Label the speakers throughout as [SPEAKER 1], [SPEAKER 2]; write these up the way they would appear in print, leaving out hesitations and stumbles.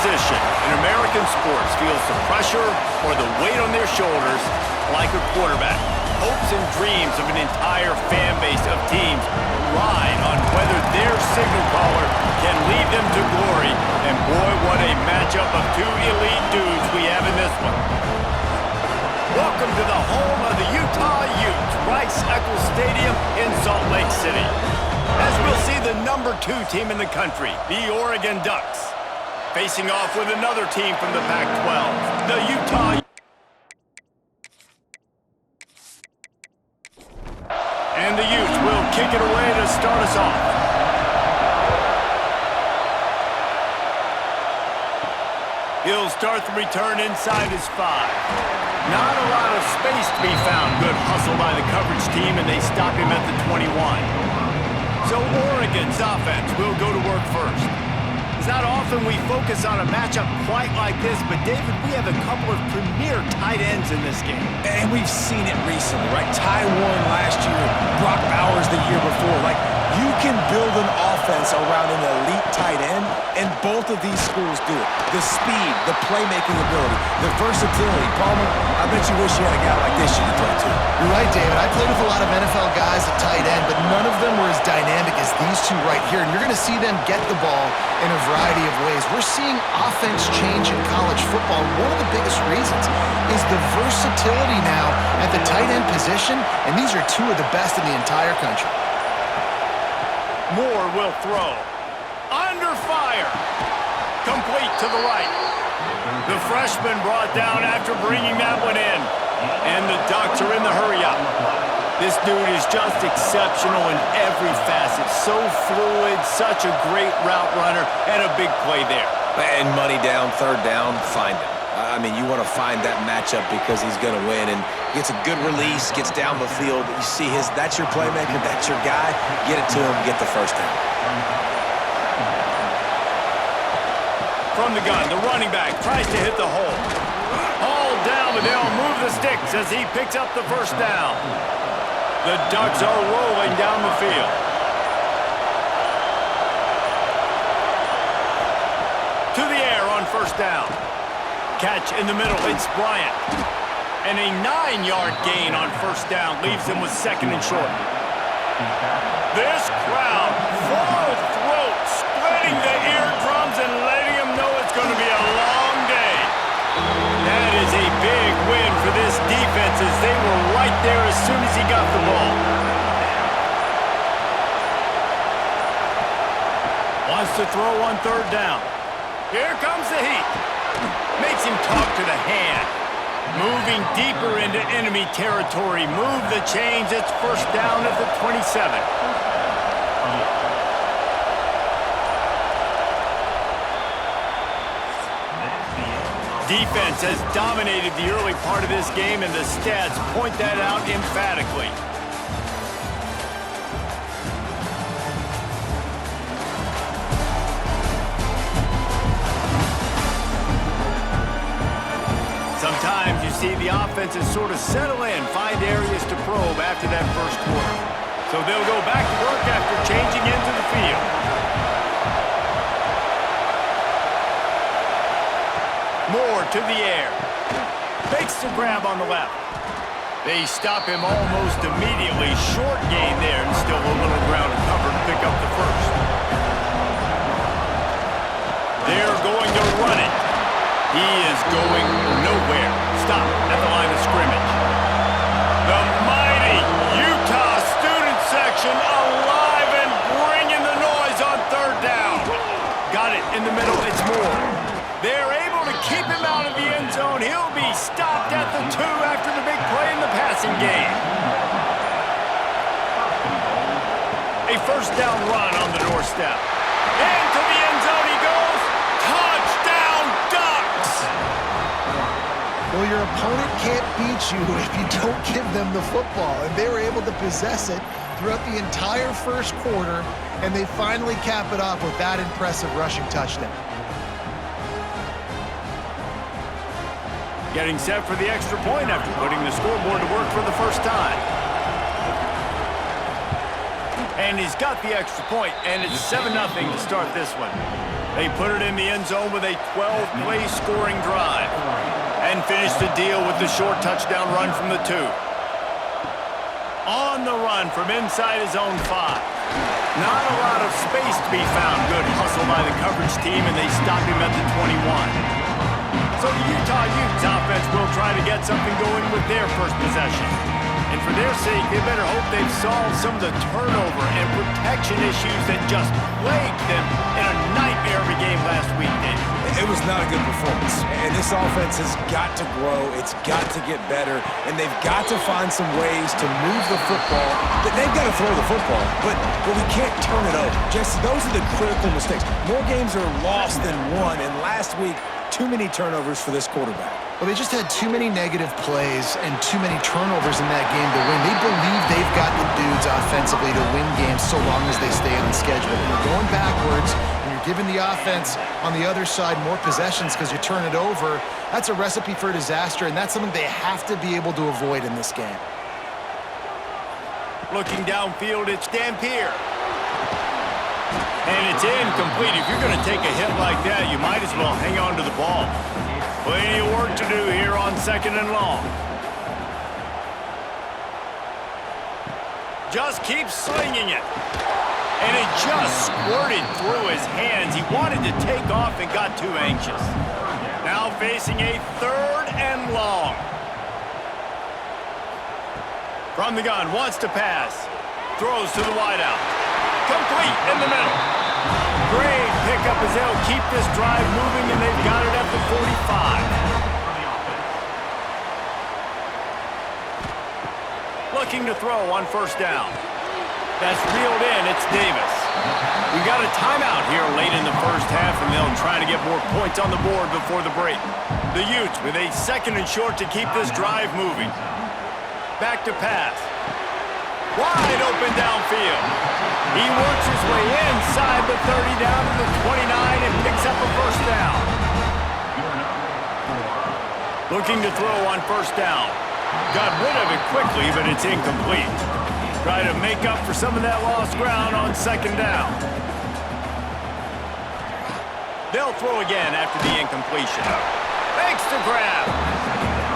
[SPEAKER 1] position in American sports feels the pressure or the weight on their shoulders like a quarterback. Hopes and dreams of an entire fan base of teams ride on whether their signal caller can lead them to glory. And boy, what a matchup of two elite dudes we have in this one. Welcome to the home of the Utah Utes, Rice-Eccles Stadium in Salt Lake City. As we'll see the number 2 team in the country, the Oregon Ducks, facing off with another team from the Pac-12, the Utah Utes. And the Utes will kick it away to start us off. He'll start the return inside his 5. Not a lot of space to be found. Good hustle by the coverage team, and they stop him at the 21. So Oregon's offense will go to work first. It's not often we focus on a matchup quite like this, but David, we have a couple of premier tight ends in this game.
[SPEAKER 2] And we've seen it recently, right? Ty Warren last year, Brock Bowers the year before. Like, you can build an offense around an elite tight end, and both of these schools do it. The speed, the playmaking ability, the versatility. Palmer, I bet you wish you had a guy like this you could throw to.
[SPEAKER 3] You're right, David. I played with a lot of NFL guys at tight end, but none of them were as dynamic as these two right here. And you're going to see them get the ball in a variety of ways. We're seeing offense change in college football. One of the biggest reasons is the versatility now at the tight end position, and these are two of the best in the entire country.
[SPEAKER 1] Moore will throw. Under fire. Complete to the right. The freshman brought down after bringing that one in. And the Ducks are in the hurry-up. This dude is just exceptional in every facet. So fluid, such a great route runner, and a big play there.
[SPEAKER 2] And money down, third down, find him. I mean, you want to find that matchup because he's going to win. And gets a good release, gets down the field. You see that's your playmaker, that's your guy. Get it to him, get the first down.
[SPEAKER 1] From the gun, the running back tries to hit the hole. All down, but they'll move the sticks as he picks up the first down. The Ducks are rolling down the field. To the air on first down. Catch in the middle, it's Bryant. And a 9-yard gain on first down leaves him with second and short. This crowd, full throat, splitting the eardrums and letting them know it's going to be a long day. That is a big win for this defense as they were right there as soon as he got the ball. Wants to throw on third down. Here comes the heat. Makes him talk to the hand. Moving deeper into enemy territory. Move the chains. It's first down at the 27. Defense has dominated the early part of this game, and the stats point that out emphatically. Sometimes you see the offenses sort of settle in, find areas to probe after that first quarter. So they'll go back to work after changing into the field. Moore to the air. Makes the grab on the left. They stop him almost immediately. Short gain there, and still a little ground to cover to pick up the first. They're going to run it. He is going nowhere. Stop at the line of scrimmage. The mighty Utah student section alive and bringing the noise on third down. Got it in the middle. It's Moore. They're able to keep him out of the end zone. He'll be stopped at the 2 after the big play in the passing game. A first down run on the doorstep. Into the end zone he goes. Touchdown, Ducks!
[SPEAKER 3] Well, your opponent can't beat you if you don't give them the football. And they were able to possess it throughout the entire first quarter, and they finally cap it off with that impressive rushing touchdown.
[SPEAKER 1] Getting set for the extra point after putting the scoreboard to work for the first time. And he's got the extra point, and it's 7-0 to start this one. They put it in the end zone with a 12-play scoring drive and finished the deal with the short touchdown run from the 2. On the run from inside his own 5. Not a lot of space to be found. Good hustle by the coverage team, and they stop him at the 21. So the Utah Utes offense will try to get something going with their first possession. And for their sake, they better hope they've solved some of the turnover and protection issues that just plagued them in a nightmare of a game last week, Dave.
[SPEAKER 2] It was not a good performance, and this offense has got to grow. It's got to get better, and they've got to find some ways to move the football. They've got to throw the football, but we can't turn it over. Just those are the critical mistakes. More games are lost than won, and last week, too many turnovers for this quarterback.
[SPEAKER 3] Well, they just had too many negative plays and too many turnovers in that game to win. They believe they've got the dudes offensively to win games so long as they stay on schedule. When you're going backwards and you're giving the offense on the other side more possessions because you turn it over, that's a recipe for disaster, and that's something they have to be able to avoid in this game.
[SPEAKER 1] Looking downfield, it's Dampier. And it's incomplete. If you're going to take a hit like that, you might as well hang on to the ball. Plenty of work to do here on 2nd and long. Just keeps slinging it. And it just squirted through his hands. He wanted to take off and got too anxious. Now facing a 3rd and long. From the gun, wants to pass. Throws to the wideout. Complete in the middle. Great pickup as they'll keep this drive moving, and they've got it at the 45. Looking to throw on 1st down. That's reeled in. It's Davis. We've got a timeout here late in the 1st half, and they'll try to get more points on the board before the break. The Utes with a 2nd and short to keep this drive moving. Back to pass. Wide open downfield. He works his way inside the 30 down to the 29 and picks up a 1st down. Looking to throw on 1st down. Got rid of it quickly, but it's incomplete. Try to make up for some of that lost ground on 2nd down. They'll throw again after the incompletion. Makes the grab.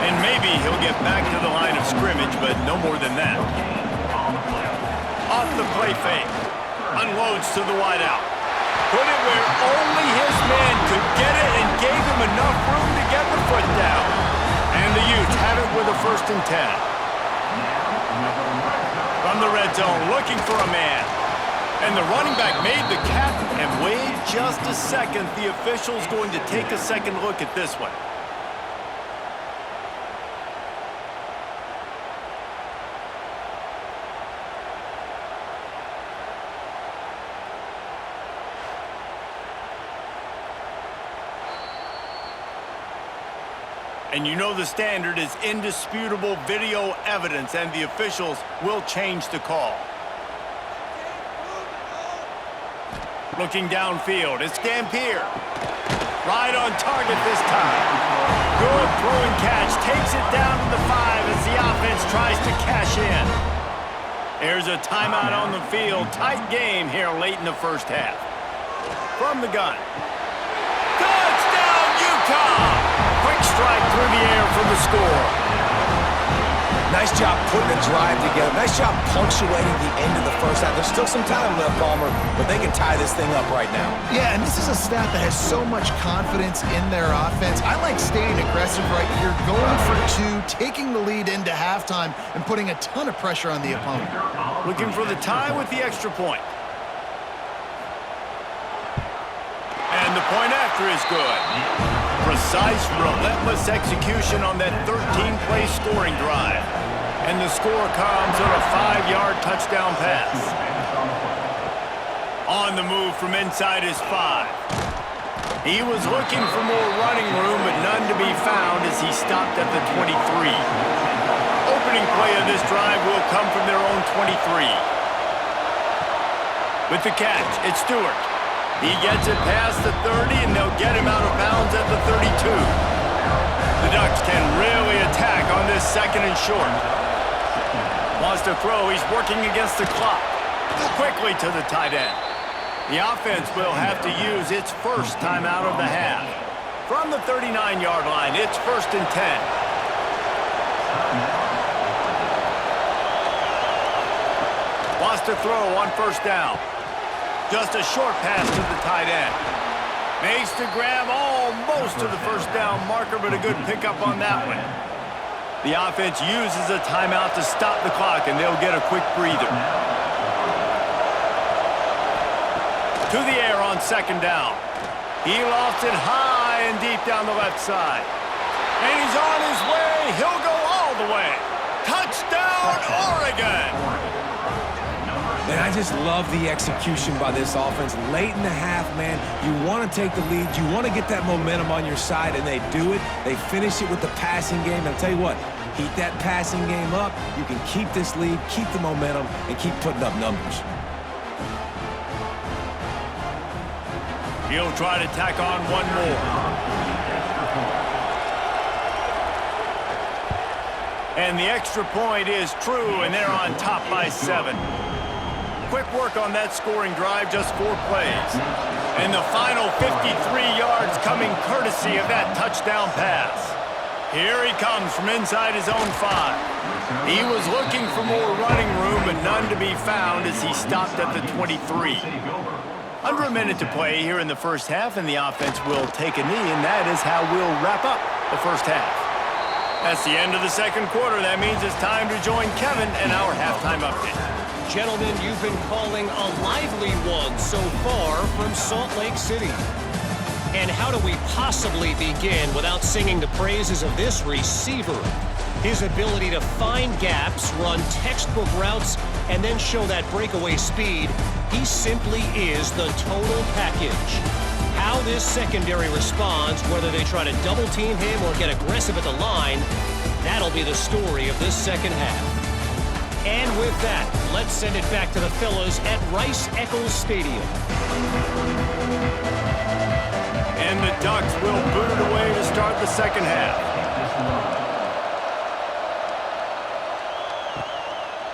[SPEAKER 1] And maybe he'll get back to the line of scrimmage, but no more than that. Off the play fake. Unloads to the wideout. Put it where only his man could get it and gave him enough room to get the foot down. And the Utes have it with a 1st and 10. From the red zone, looking for a man. And the running back made the catch. And wait just a second. The official's going to take a second look at this one. And you know the standard is indisputable video evidence, and the officials will change the call. Looking downfield, it's Dampier. Right on target this time. Good throw and catch, takes it down to the 5 as the offense tries to cash in. There's a timeout on the field. Tight game here late in the 1st half. From the gun. Touchdown, Utah! Quick strike through the air for the score.
[SPEAKER 2] Nice job putting the drive together. Nice job punctuating the end of the 1st half. There's still some time left, Palmer, but they can tie this thing up right now.
[SPEAKER 3] Yeah, and this is a staff that has so much confidence in their offense. I like staying aggressive right here, going for 2, taking the lead into halftime, and putting a ton of pressure on the opponent.
[SPEAKER 1] Looking for the tie with the extra point. And the point after is good. Precise, relentless execution on that 13-play scoring drive. And the score comes on a 5-yard touchdown pass. On the move from inside his 5. He was looking for more running room, but none to be found as he stopped at the 23. Opening play of this drive will come from their own 23. With the catch, it's Stewart. He gets it past the 30, and they'll get him out of bounds at the 32. The Ducks can really attack on this 2nd and short. Wants to throw. He's working against the clock. Quickly to the tight end. The offense will have to use its first timeout of the half. From the 39-yard line, it's 1st and 10. Lost a throw on 1st down. Just a short pass to the tight end. Makes the grab almost to the 1st down marker, but a good pickup on that one. The offense uses a timeout to stop the clock, and they'll get a quick breather. To the air on 2nd down. He lofts it high and deep down the left side. And he's on his way. He'll go all the way. Touchdown, Oregon!
[SPEAKER 2] Man, I just love the execution by this offense. Late in the half, man, you want to take the lead. You want to get that momentum on your side, and they do it. They finish it with the passing game. And I'll tell you what, heat that passing game up. You can keep this lead, keep the momentum, and keep putting up numbers.
[SPEAKER 1] He'll try to tack on one more. And the extra point is true, and they're on top by 7. Quick work on that scoring drive, just 4 plays. And the final 53 yards coming courtesy of that touchdown pass. Here he comes from inside his own 5. He was looking for more running room, but none to be found as he stopped at the 23. Under a minute to play here in the first half, and the offense will take a knee, and that is how we'll wrap up the first half. That's the end of the second quarter. That means it's time to join Kevin and our halftime update.
[SPEAKER 4] Gentlemen, you've been calling a lively one so far from Salt Lake City. And how do we possibly begin without singing the praises of this receiver? His ability to find gaps, run textbook routes, and then show that breakaway speed. He simply is the total package. How this secondary responds, whether they try to double team him or get aggressive at the line, that'll be the story of this second half. And with that, let's send it back to the fellas at Rice-Eccles Stadium.
[SPEAKER 1] And the Ducks will boot it away to start the second half.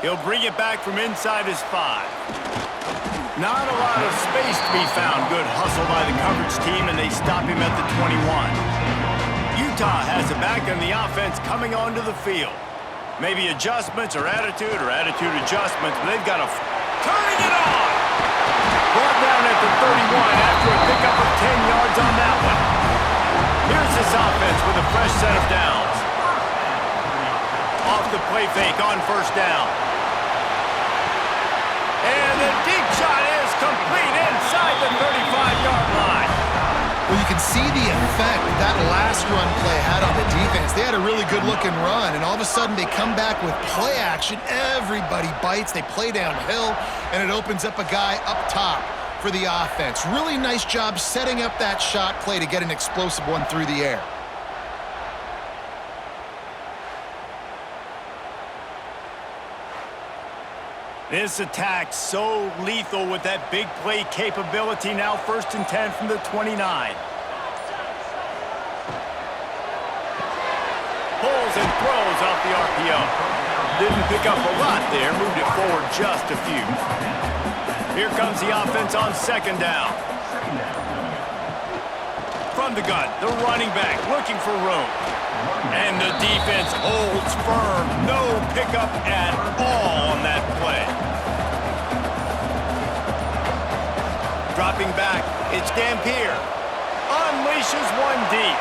[SPEAKER 1] He'll bring it back from inside his 5. Not a lot of space to be found. Good hustle by the coverage team, and they stop him at the 21. Utah has it back, and the offense coming onto the field. Maybe adjustments or attitude adjustments, but they've got turning it on! Brought down at the 31 after a pickup of 10 yards on that one. Here's this offense with a fresh set of downs. Off the play fake on 1st down. And the deep shot is complete inside the 35-yard line.
[SPEAKER 3] Well, you can see the effect that last run play had on the defense. They had a really good-looking run, and all of a sudden they come back with play action. Everybody bites. They play downhill, and it opens up a guy up top for the offense. Really nice job setting up that shot play to get an explosive one through the air.
[SPEAKER 1] This attack so lethal with that big play capability. Now 1st and 10 from the 29. Pulls and throws off the RPO. Didn't pick up a lot there. Moved it forward just a few. Here comes the offense on 2nd down. From the gun, the running back looking for room. And the defense holds firm. No pickup at all on that play. Dropping back, it's Dampier. Unleashes one deep.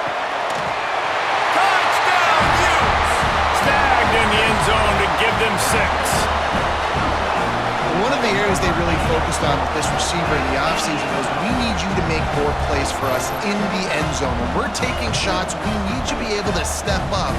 [SPEAKER 1] Touchdown, Utes! Snagged in the end zone to give them 6.
[SPEAKER 3] One of the areas they really focused on with this receiver in the offseason was we need you to make more plays for us in the end zone. When we're taking shots, we need you to be able to step up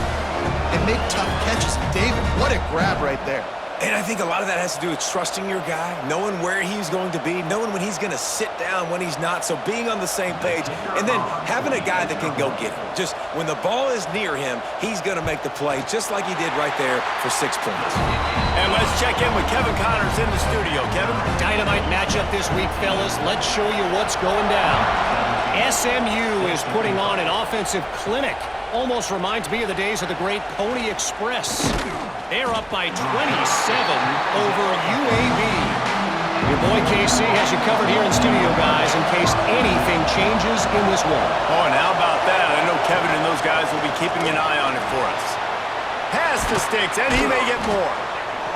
[SPEAKER 3] and make tough catches. David, what a grab right there.
[SPEAKER 2] And I think a lot of that has to do with trusting your guy, knowing where he's going to be, knowing when he's going to sit down, when he's not, so being on the same page, and then having a guy that can go get it. Just when the ball is near him, he's going to make the play, just like he did right there for 6 points.
[SPEAKER 1] And let's check in with Kevin Connors in the studio. Kevin?
[SPEAKER 4] Dynamite matchup this week, fellas. Let's show you what's going down. SMU is putting on an offensive clinic. Almost reminds me of the days of the great Pony Express. They're up by 27 over UAB. Your boy KC has you covered here in studio, guys, in case anything changes in this one.
[SPEAKER 1] Oh, and how about that? I know Kevin and those guys will be keeping an eye on it for us. Pass to Sticks, and he may get more.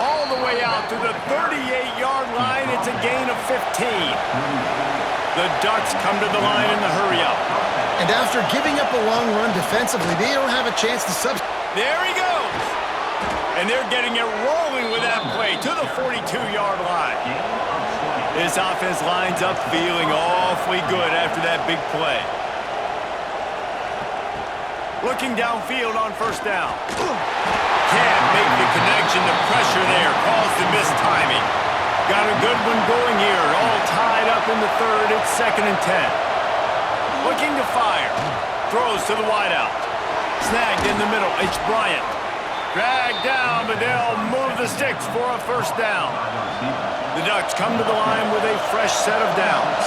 [SPEAKER 1] All the way out to the 38-yard line. It's a gain of 15. The Ducks come to the line in the hurry-up.
[SPEAKER 3] And after giving up a long run defensively, they don't have a chance to
[SPEAKER 1] There he goes. And they're getting it rolling with that play to the 42-yard line. This offense lines up feeling awfully good after that big play. Looking downfield on first down. Can't make the connection. The pressure there caused the mistiming. Got a good one going here. All tied up in the third. It's 2nd and 10. Looking to fire. Throws to the wideout. Snagged in the middle. It's Bryant. Dragged down, but they'll move the sticks for a first down. The Ducks come to the line with a fresh set of downs.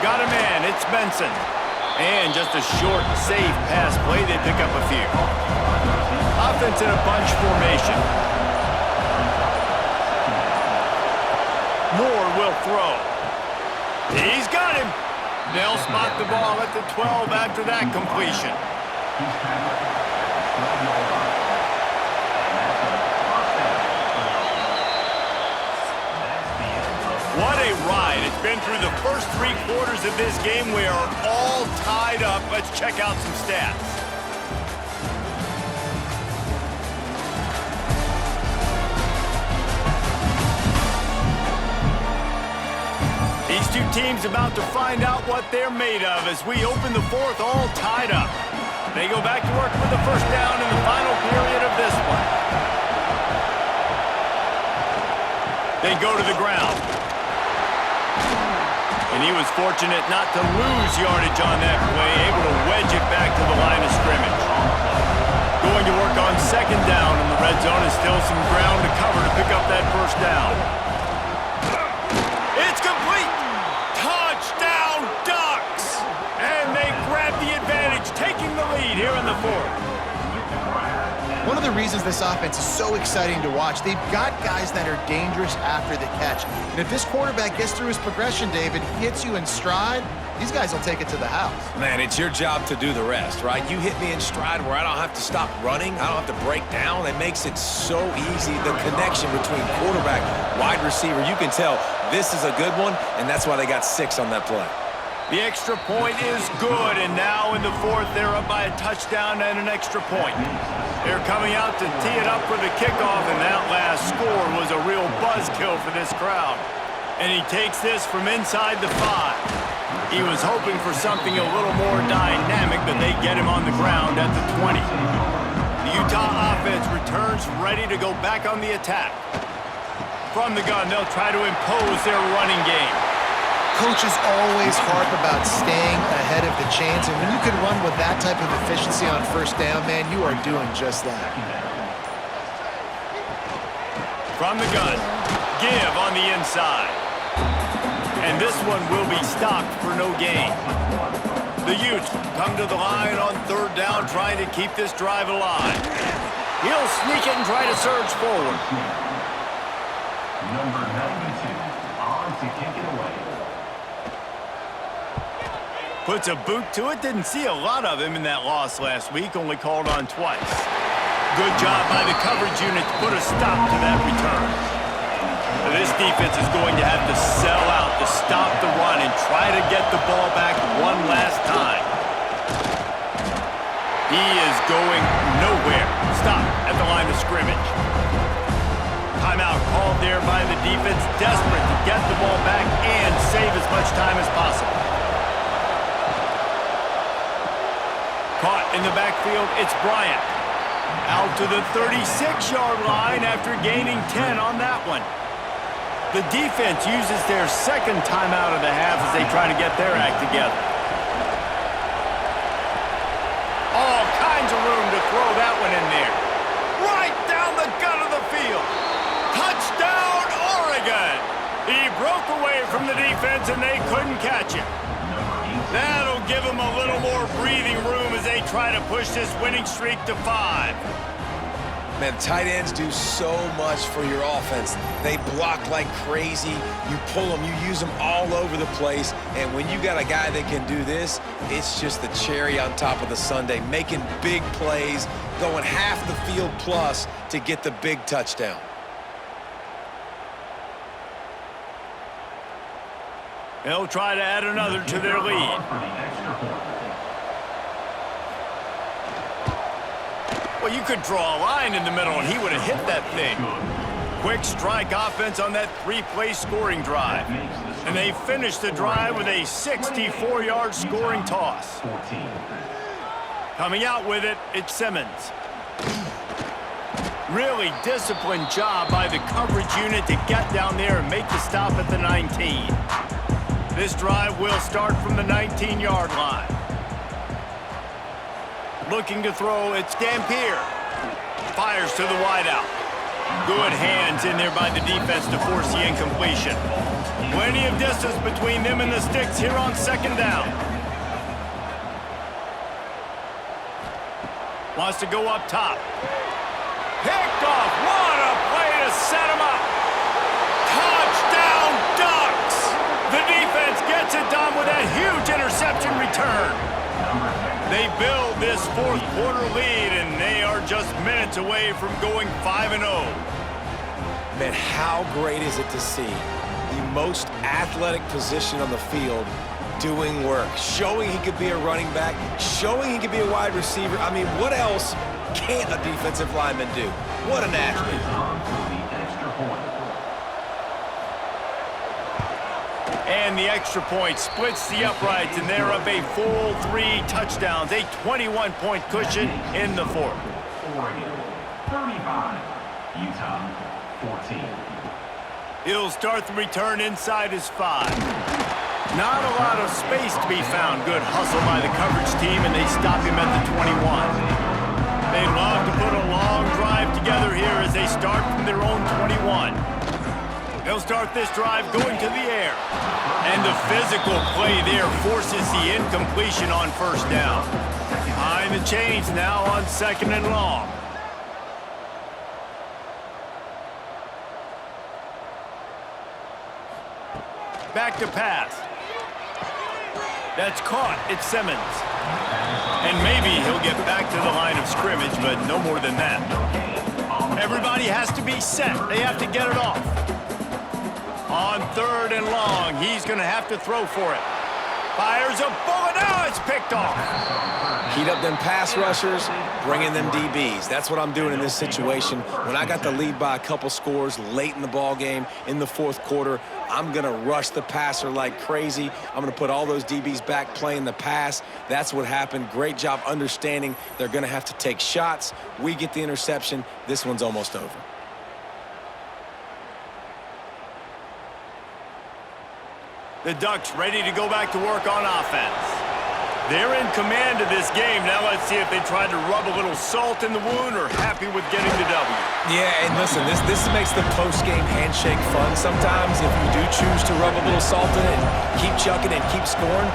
[SPEAKER 1] Got a man. It's Benson. And just a short, safe pass play. They pick up a few. Offense in a bunch formation. Moore will throw. He's got him. They'll spot the ball at the 12 after that completion. What a ride. It's been through the first 3 quarters of this game. We are all tied up. Let's check out some stats. These two teams about to find out what they're made of as we open the 4th all tied up. They go back to work with the first down in the final period of this one. They go to the ground. And he was fortunate not to lose yardage on that play, able to wedge it back to the line of scrimmage. Going to work on 2nd down in the red zone and still some ground to cover to pick up that first down. It's complete! Touchdown, Ducks! And they grab the advantage, taking the lead here in the 4th.
[SPEAKER 3] One of the reasons this offense is so exciting to watch, they've got guys that are dangerous after the catch. And if this quarterback gets through his progression, David, he hits you in stride, these guys will take it to the house.
[SPEAKER 2] Man, it's your job to do the rest, right? You hit me in stride where I don't have to stop running. I don't have to break down. It makes it so easy. The connection between quarterback, wide receiver, you can tell this is a good one, and that's why they got 6 on that play.
[SPEAKER 1] The extra point is good, and now in the 4th, they're up by a touchdown and an extra point. They're coming out to tee it up for the kickoff, and that last score was a real buzzkill for this crowd. And he takes this from inside the 5. He was hoping for something a little more dynamic, but they get him on the ground at the 20. The Utah offense returns ready to go back on the attack. From the gun, they'll try to impose their running game.
[SPEAKER 3] Coaches always harp about staying ahead of the chains, and when you can run with that type of efficiency on first down, man, you are doing just that.
[SPEAKER 1] From the gun, give on the inside. And this one will be stopped for no gain. The Utes come to the line on 3rd down, trying to keep this drive alive. He'll sneak it and try to surge forward.
[SPEAKER 5] Number 92, on to kick it away.
[SPEAKER 1] Puts a boot to it. Didn't see a lot of him in that loss last week. Only called on twice. Good job by the coverage unit to put a stop to that return. This defense is going to have to sell out to stop the run and try to get the ball back one last time. He is going nowhere. Stop at the line of scrimmage. Timeout called there by the defense, desperate to get the ball back and save as much time as possible. Caught in the backfield, it's Bryant. Out to the 36-yard line after gaining 10 on that one. The defense uses their 2nd timeout of the half as they try to get their act together. All kinds of room to throw that one in there. Right down the gut of the field. Touchdown, Oregon! He broke away from the defense and they couldn't catch him. That'll give them a little more breathing room as they try to push this winning streak to 5.
[SPEAKER 2] Man, tight ends do so much for your offense. They block like crazy. You pull them, you use them all over the place. And when you got a guy that can do this, it's just the cherry on top of the sundae, making big plays, going half the field plus to get the big touchdown.
[SPEAKER 1] They'll try to add another to their lead. Well, you could draw a line in the middle, and he would have hit that thing. Quick strike offense on that three-play scoring drive. And they finished the drive with a 64-yard scoring toss. Coming out with it, it's Simmons. Really disciplined job by the coverage unit to get down there and make the stop at the 19. This drive will start from the 19-yard line. Looking to throw, it's Dampier. Fires to the wideout. Good hands in there by the defense to force the incompletion. Plenty of distance between them and the sticks here on second down. Wants to go up top. Picked off. What a play to set him up. Touchdown Ducks. The defense gets it done with that huge interception return. They build this fourth quarter lead, and they are just minutes away from going 5-0.
[SPEAKER 2] Man, how great is it to see the most athletic position on the field doing work, showing he could be a running back, showing he could be a wide receiver. I mean, what else can't a defensive lineman do? What an athlete.
[SPEAKER 1] And the extra point splits the uprights, and they're up a full 3 touchdowns, a 21-point cushion in the fourth.
[SPEAKER 5] Oregon, 35. Utah, 14.
[SPEAKER 1] He'll start the return inside his 5. Not a lot of space to be found. Good hustle by the coverage team, and they stop him at the 21. They love to put a long drive together here as they start from their own 21. They'll start this drive going to the air. And the physical play there forces the incompletion on first down. Behind the chains now on second and long. Back to pass. That's caught. It's Simmons. And maybe he'll get back to the line of scrimmage, but no more than that. Everybody has to be set. They have to get it off. On third and long, he's going to have to throw for it. Fires a bullet. Now it's picked off.
[SPEAKER 2] Heat up them pass rushers, bring in them DBs. That's what I'm doing in this situation. When I got the lead by a couple scores late in the ball game, in the fourth quarter, I'm going to rush the passer like crazy. I'm going to put all those DBs back playing the pass. That's what happened. Great job understanding they're going to have to take shots. We get the interception. This one's almost over.
[SPEAKER 1] The Ducks ready to go back to work on offense. They're in command of this game. Now let's see if they try to rub a little salt in the wound or happy with getting the W.
[SPEAKER 2] Yeah, and listen, this makes the post-game handshake fun sometimes. If you do choose to rub a little salt in it and keep chucking and keep scoring,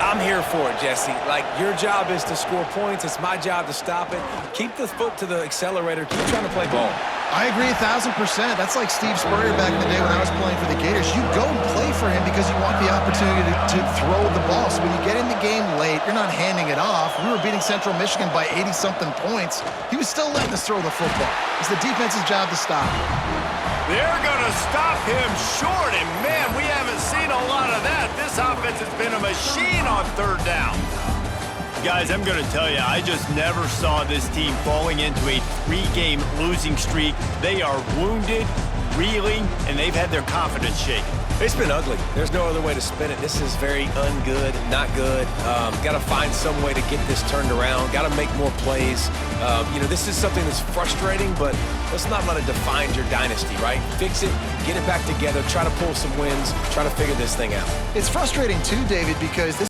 [SPEAKER 2] I'm here for it, Jesse. Like, your job is to score points. It's my job to stop it. Keep the foot to the accelerator. Keep trying to play ball.
[SPEAKER 3] I agree 1,000%. That's like Steve Spurrier back in the day when I was playing for the Gators. You go and play for him because you want the opportunity to throw the ball. So when you get in the game late, you're not handing it off. We were beating Central Michigan by 80-something points. He was still letting us throw the football. It's the defense's job to stop him.
[SPEAKER 1] They're going to stop him short, and man, we haven't seen a lot of that. This offense has been a machine on third down. Guys, I'm going to tell you, I just never saw this team falling into a 3-game losing streak. They are wounded, reeling, and they've had their confidence shaken.
[SPEAKER 2] It's been ugly. There's no other way to spin it. This is very ungood, not good. Got to find some way to get this turned around. Got to make more plays. This is something that's frustrating, but let's not let it define your dynasty, right? Fix it, get it back together, try to pull some wins, try to figure this thing out.
[SPEAKER 3] It's frustrating too, David, because this